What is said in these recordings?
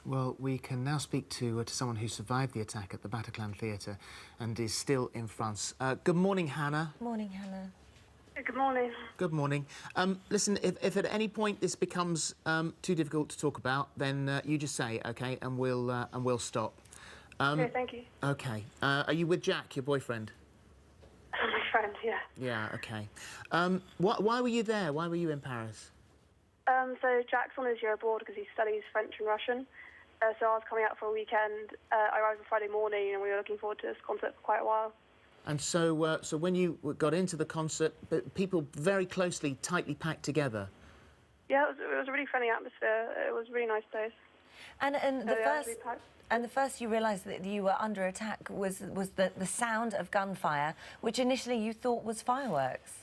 Well, we can now speak to someone who survived the attack at the Bataclan Theatre and is still in France. Good morning, Hannah. Morning, Hannah. Good morning. Good morning. Listen, if at any point this becomes too difficult to talk about, then you just say, OK, and we'll stop. Okay, thank you. OK. Are you with Jack, your boyfriend? My friend, yeah. Yeah, OK. Why were you there? Why were you in Paris? So Jack's on his year abroad because he studies French and Russian. So I was coming out for a weekend. I arrived on Friday morning and we were looking forward to this concert for quite a while. And so, so when you got into the concert, people very closely, tightly packed together? Yeah, it was a really friendly atmosphere. It was a really nice place. And the first you realised that you were under attack was the sound of gunfire, which initially you thought was fireworks.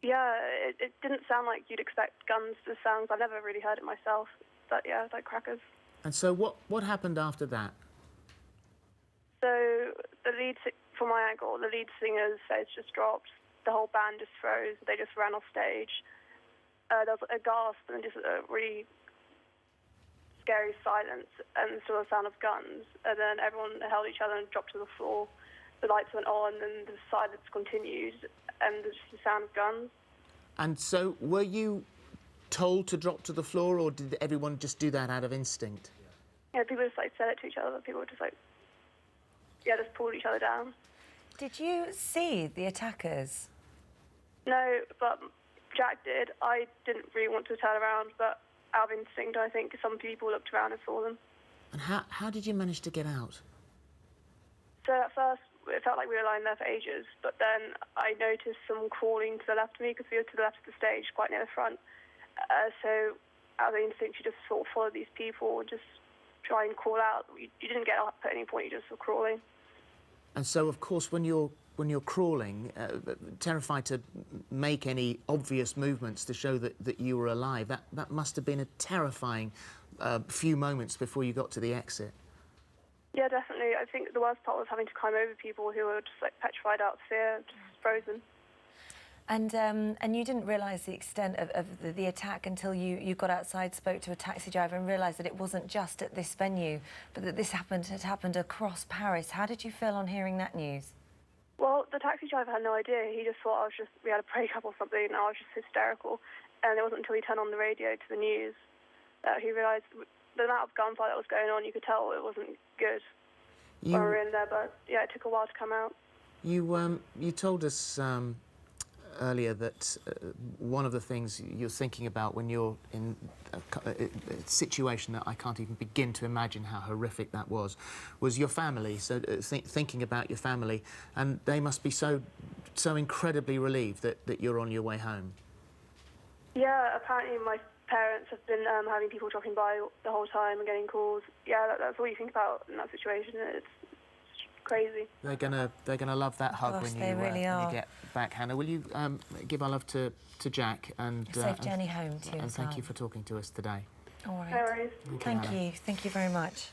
Yeah, it didn't sound like you'd expect guns to sound. I've never really heard it myself. But yeah, it's like crackers. And so what happened after that? So from my angle, the lead singer's face just dropped. The whole band just froze. They just ran off stage. There was a gasp and just a really scary silence and sort of sound of guns. And then everyone held each other and dropped to the floor. The lights went on and the silence continued and there's just the sound of guns. And so were you told to drop to the floor or did everyone just do that out of instinct? Yeah, people just like said it to each other. People were just like, yeah, just pulled each other down. Did you see the attackers? No, but Jack did. I didn't really want to turn around, but out of instinct, I think some people looked around and saw them. And how did you manage to get out? So at first, it felt like we were lying there for ages, but then I noticed some crawling to the left of me because we were to the left of the stage, quite near the front. So out of instinct, you just sort of follow these people and just try and crawl out. You didn't get up at any point, you just were crawling. And so, of course, when you're crawling, terrified to make any obvious movements to show that you were alive, that must have been a terrifying few moments before you got to the exit. Yeah, definitely. I think the worst part was having to climb over people who were just like petrified out of fear, just frozen. And you didn't realise the extent of the attack until you got outside, spoke to a taxi driver and realised that it wasn't just at this venue, but that this had happened across Paris. How did you feel on hearing that news? Well, the taxi driver had no idea. He just thought we had a breakup or something, and I was just hysterical. And it wasn't until he turned on the radio to the news that he realised the amount of gunfire that was going on. You could tell it wasn't good when we were in there, but yeah, it took a while to come out. You told us earlier that one of the things you're thinking about when you're in a situation that I can't even begin to imagine how horrific that was your family. So thinking about your family, and they must be so incredibly relieved that you're on your way home. Yeah, apparently my parents have been having people dropping by the whole time and getting calls. Yeah, that's all you think about in that situation. It's crazy. They're gonna love that hug when you get back, Hannah. Will you give our love to Jack and safe journey home to you. And thank you for talking to us today. All right. No worries. Thank you very much.